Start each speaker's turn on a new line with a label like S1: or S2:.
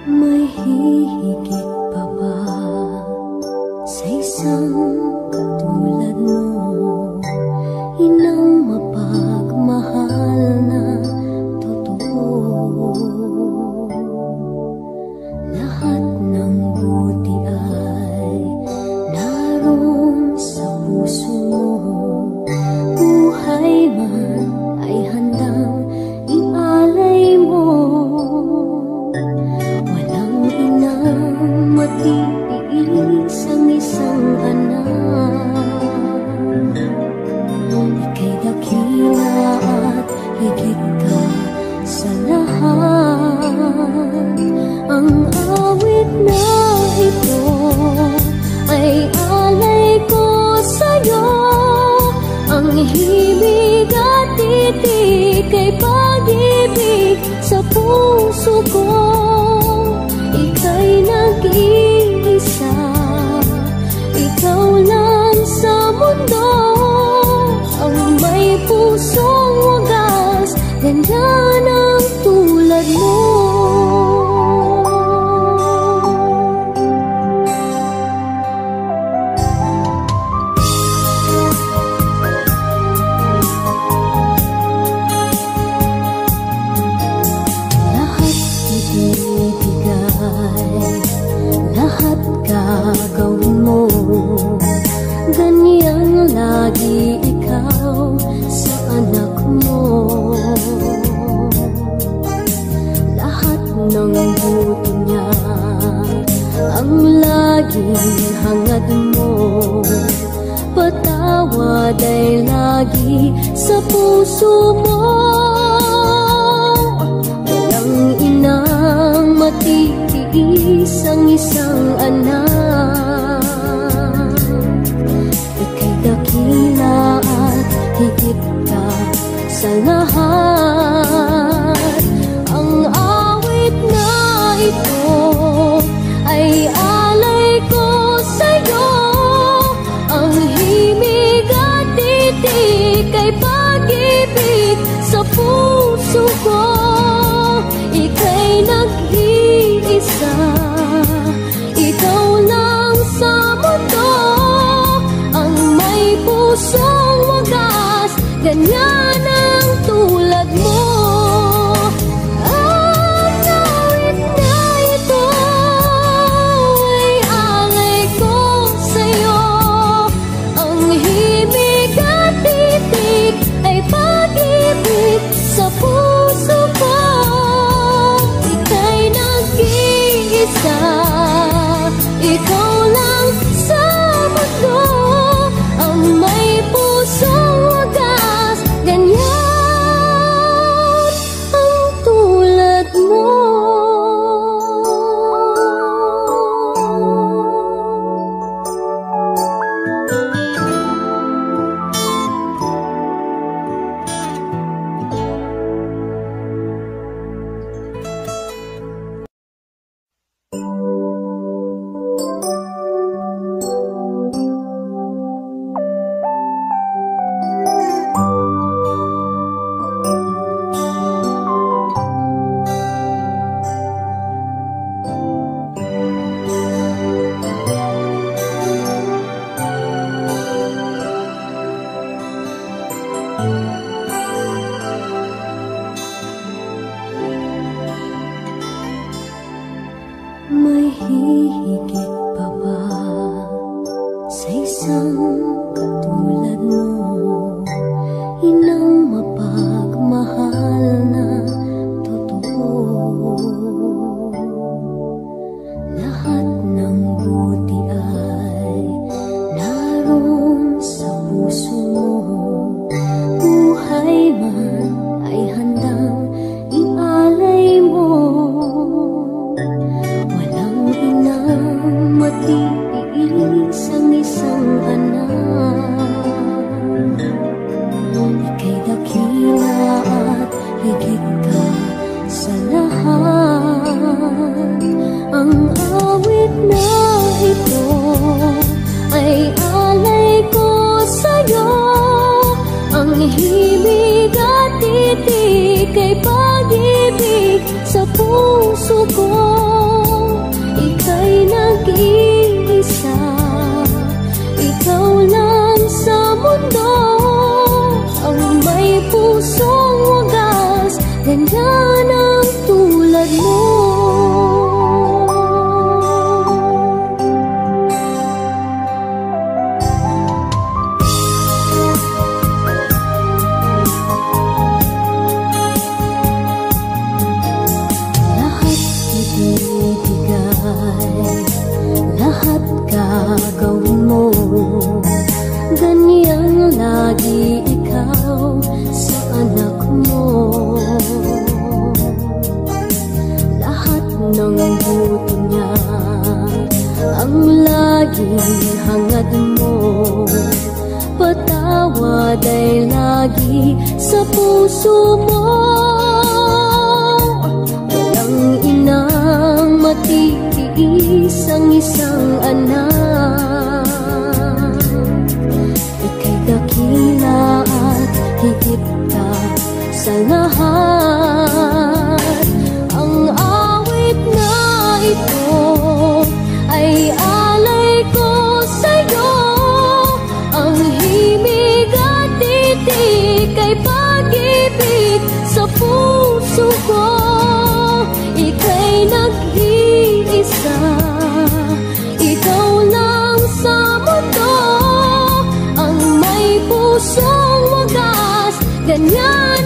S1: May hihigit pa ba sa isang katulad mo? Inang mapagmahal na totoo. Lahat ng buti ay naroon sa puso mo. Buhay man ay handang ialay mo. Walang inang matiis ang isang anak. Ika'y dakila at higit ka sa lahat. Ang awit na ito ay alay ko sa'yo. Ang himig at titik ay pag-ibig sa puso ko. Ika'y nag-iisa, ikaw lang sa mundo. Ang may pusong wagas, ganyan ang tulad mo. Lahat gagawin mo, ganyan lagi ikaw sa anak mo. Lahat ng buto niya ang laging hangad mo. Patawad ay lagi sa puso mo. Walang inang matitiis ang isang anak. Ika'y dakila at higit ka sa lahat. Ang awit na ito ay alay ko sa'yo. Ang himig at titik ay pag-ibig sa puso ko. Ika'y nag-iisa, ikaw lang sa mundo. Ang may pusong wagas, ganyan ang tulad mo. Ang awit na ito ay alay ko sa'yo. Ang himig at titik ay pag-ibig sa puso ko. Ika'y nag-iisa, ikaw lang sa mundo. Ang may pusong wagas, ganyan ang tulad mo. May hihigit pa ba sa isang katulad mo? Inang mapagmahal na totoo. Lahat ng buti ay naroon sa puso mo. Buhay man ay handang ialay mo. Walang inang matiis ang isang anak. Ika'y dakila at higit ka sa lahat. Ang awit na ito ay alay ko sa'yo. Ang himig at titik ay pag-ibig sa puso ko. ng buto niya ang laging hangad mo. Patawad ay lagi sa puso mo. Walang inang matitiis ang isang anak. Ika'y dakila at higit ka sa lahat. Ang awit na ito ay alay ko sa'yo. Ang himig at titik ay pag-ibig sa puso ko. Ika'y nag-iisa, ikaw lang sa mundo ang may pusong wagas. Ganyan